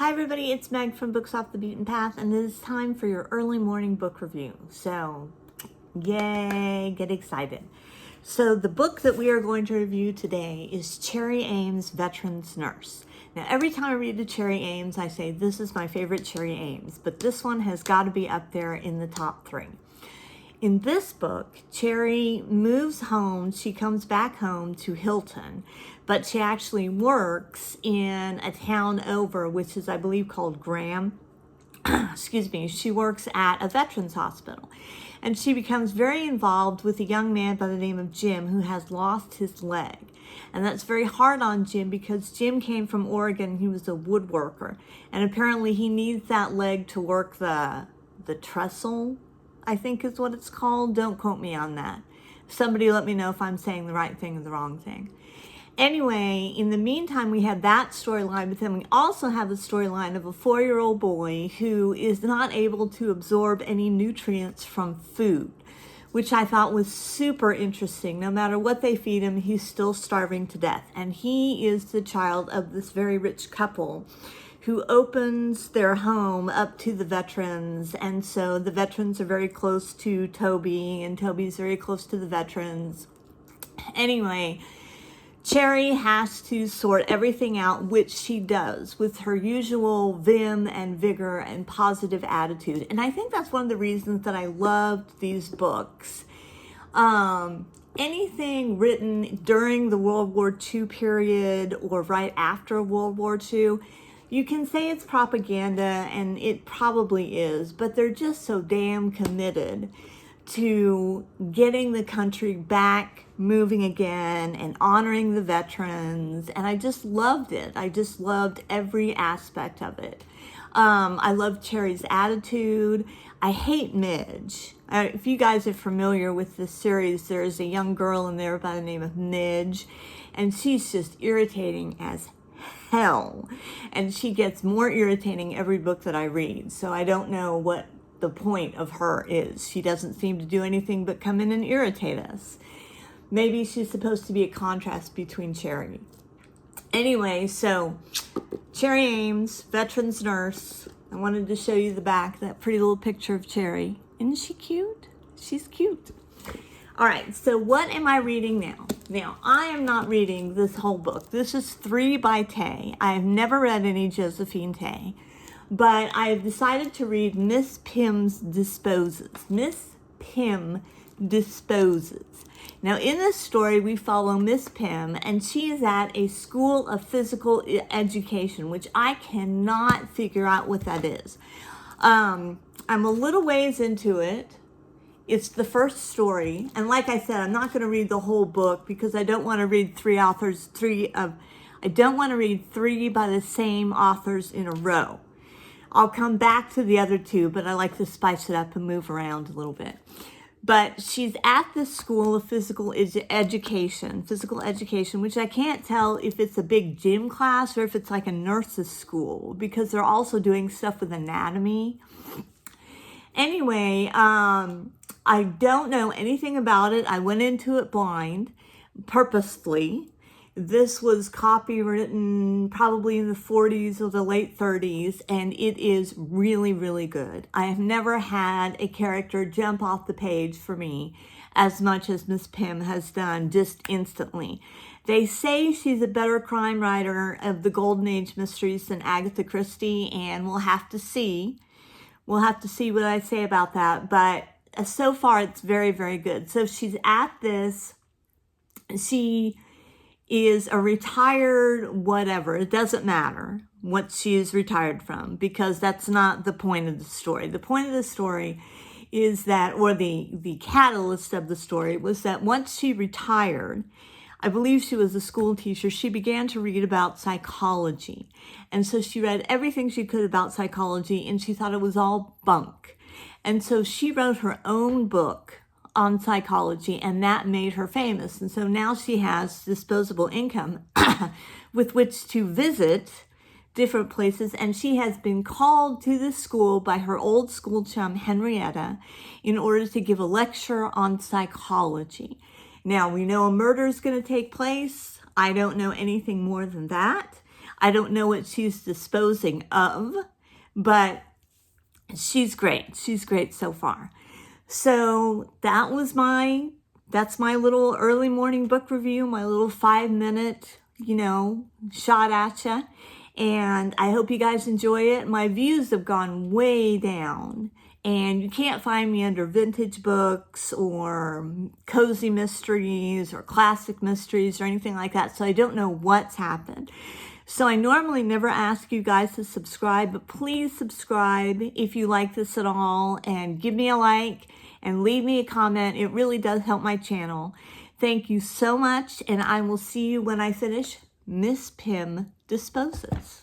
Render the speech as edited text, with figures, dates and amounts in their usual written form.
Hi everybody, it's Meg from Books Off the Beaten Path, and it is time for your early morning book review. So, yay, get excited. So the book that we are going to review today is Cherry Ames, Veteran's Nurse. Now every time I read a Cherry Ames, I say this is my favorite Cherry Ames, but this one has got to be up there in the top 3. In this book, Cherry moves home. She comes back home to Hilton, but she actually works in a town over, which is, I believe, called Graham. Excuse me. She works at a veterans hospital, and she becomes very involved with a young man by the name of Jim who has lost his leg. And that's very hard on Jim because Jim came from Oregon. He was a woodworker, and apparently he needs that leg to work the trestle, I think is what it's called. Don't quote me on that. Somebody let me know if I'm saying the right thing or the wrong thing. Anyway, in the meantime, we have that storyline, but then we also have the storyline of a 4-year-old boy who is not able to absorb any nutrients from food, which I thought was super interesting. No matter what they feed him, he's still starving to death. And he is the child of this very rich couple who opens their home up to the veterans. And so the veterans are very close to Toby, and Toby's very close to the veterans. Anyway, Cherry has to sort everything out, which she does with her usual vim and vigor and positive attitude. And I think that's one of the reasons that I loved these books. Anything written during the World War II period or right after World War II, you can say it's propaganda, and it probably is, but they're just so damn committed to getting the country back moving again and honoring the veterans. And I just loved it. I just loved every aspect of it. I love Cherry's attitude. I hate Midge. If you guys are familiar with this series, there is a young girl in there by the name of Midge, and she's just irritating as hell. And she gets more irritating every book that I read. So I don't know what the point of her is. She doesn't seem to do anything but come in and irritate us. Maybe she's supposed to be a contrast between Cherry. Anyway, so Cherry Ames, veterans nurse. I wanted to show you the back, that pretty little picture of Cherry. Isn't she cute? She's cute. All right, so what am I reading now? Now, I am not reading this whole book. This is 3 by Tey. I have never read any Josephine Tey, but I have decided to read Miss Pym's Disposes. Miss Pym Disposes. Now, in this story, we follow Miss Pym, and she is at a school of physical education, which I cannot figure out what that is. I'm a little ways into it. It's the first story, and like I said, I'm not going to read the whole book because I don't want to read I don't want to read 3 by the same authors in a row. I'll come back to the other 2, but I like to spice it up and move around a little bit. But she's at this school of physical education, which I can't tell if it's a big gym class or if it's like a nurse's school, because they're also doing stuff with anatomy. Anyway, I don't know anything about it. I went into it blind, purposefully. This was copywritten probably in the 40s or the late 30s, and it is really, really good. I have never had a character jump off the page for me as much as Miss Pym has done just instantly. They say she's a better crime writer of the Golden Age mysteries than Agatha Christie, and we'll have to see. We'll have to see what I say about that, but so far it's very, very good. So she's at this, she is a retired whatever, it doesn't matter what she is retired from, because that's not the point of the story. The point of the story is that, or the catalyst of the story was that once she retired, I believe she was a school teacher, she began to read about psychology. And so she read everything she could about psychology, and she thought it was all bunk. And so she wrote her own book on psychology, and that made her famous. And so now she has disposable income with which to visit different places, and she has been called to this school by her old school chum, Henrietta, in order to give a lecture on psychology. Now, we know a murder is going to take place. I don't know anything more than that. I don't know what she's disposing of, but she's great. She's great so far. So that's my little early morning book review, my little 5-minute, shot at you. And I hope you guys enjoy it. My views have gone way down. And you can't find me under vintage books or cozy mysteries or classic mysteries or anything like that. So I don't know what's happened. So I normally never ask you guys to subscribe, but please subscribe if you like this at all, and give me a like and leave me a comment. It really does help my channel. Thank you so much, and I will see you when I finish Miss Pym Disposes.